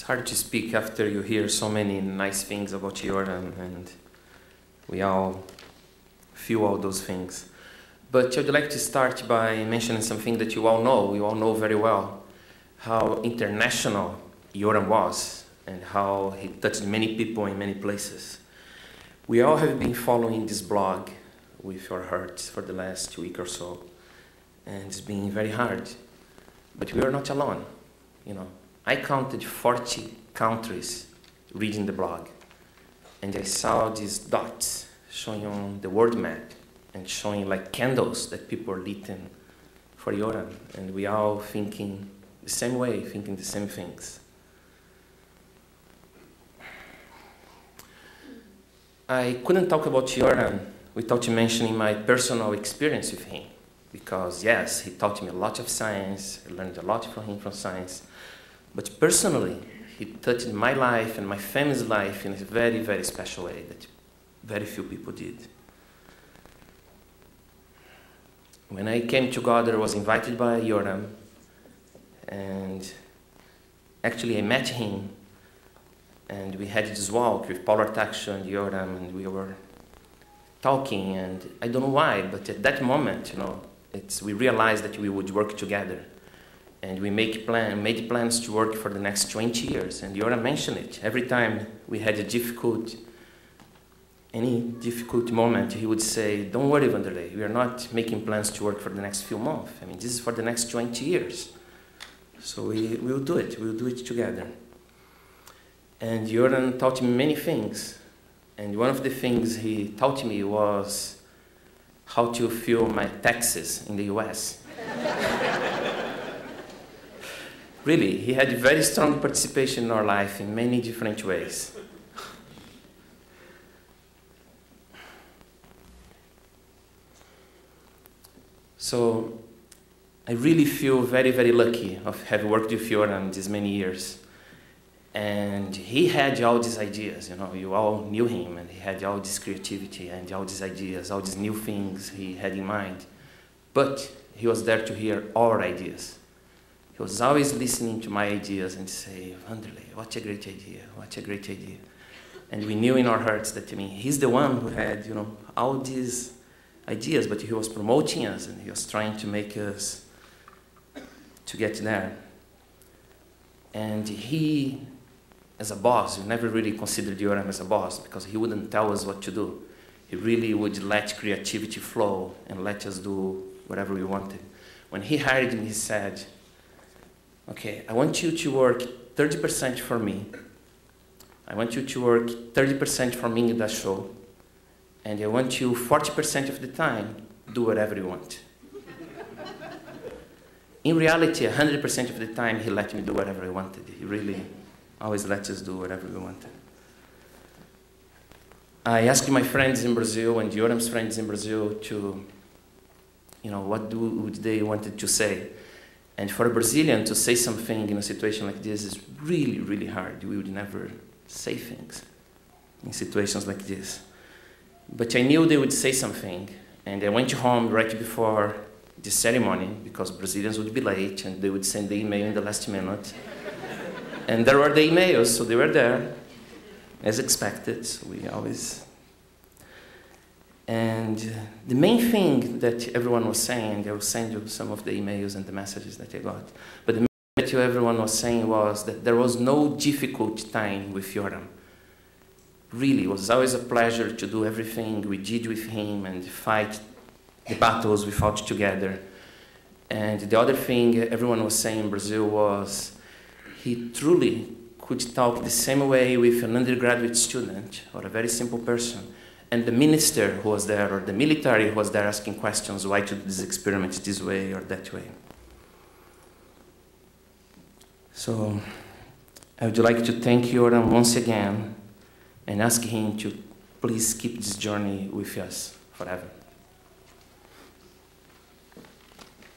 It's hard to speak after you hear so many nice things about Yoram, and we all feel all those things. But I'd like to start by mentioning something that you all know very well, how international Yoram was and how he touched many people in many places. We all have been following this blog with our hearts for the last week or so, and it's been very hard. But we are not alone, you know. I counted 40 countries reading the blog, and I saw these dots showing on the world map and showing like candles that people are lit for Yoram, and we all thinking the same way, thinking the same things. I couldn't talk about Yoram without mentioning my personal experience with him, because yes, he taught me a lot of science, I learned a lot from him from science, but personally, he touched my life and my family's life in a very, very special way that very few people did. When I came to God, I was invited by Yoram, and actually I met him, and we had this walk with Paul Artaxo and Yoram, and we were talking, and I don't know why, but at that moment, you know, we realized that we would work together. And we made plans to work for the next 20 years. And Yoram mentioned it. Every time we had any difficult moment, he would say, "Don't worry, Vanderlei, we are not making plans to work for the next few months. I mean, this is for the next 20 years. So we'll do it. We'll do it together." And Yoram taught me many things. And one of the things he taught me was how to file my taxes in the US. Really, he had very strong participation in our life in many different ways. So I really feel very, very lucky of having worked with Yoram these many years. And he had all these ideas, you know, you all knew him, and he had all this creativity and all these ideas, all these new things he had in mind. But he was there to hear our ideas. He was always listening to my ideas and say, "Vanderlei, what a great idea, what a great idea." And we knew in our hearts that, I mean, he's the one who had, you know, all these ideas, but he was promoting us and he was trying to make us to get there. And he, as a boss, we never really considered Yoram as a boss because he wouldn't tell us what to do. He really would let creativity flow and let us do whatever we wanted. When he hired me, he said, "Okay, I want you to work 30% for me. I want you to work 30% for me in that show. And I want you 40% of the time, do whatever you want." In reality, 100% of the time, he let me do whatever I wanted. He really always let us do whatever we wanted. I asked my friends in Brazil and Yoram's friends in Brazil to, you know, what would they wanted to say. And for a Brazilian to say something in a situation like this is really, really hard. We would never say things in situations like this. But I knew they would say something, and I went home right before the ceremony because Brazilians would be late and they would send the email in the last minute. And there were the emails, so they were there, as expected. So we always... And the main thing that everyone was saying, I will send you some of the emails and the messages that I got, but the main thing that everyone was saying was that there was no difficult time with Yoram. Really, it was always a pleasure to do everything we did with him and fight the battles we fought together. And the other thing everyone was saying in Brazil was he truly could talk the same way with an undergraduate student or a very simple person. And the minister who was there, or the military who was there asking questions, why to do this experiment this way or that way. So I would like to thank Yoram once again and ask him to please keep this journey with us forever.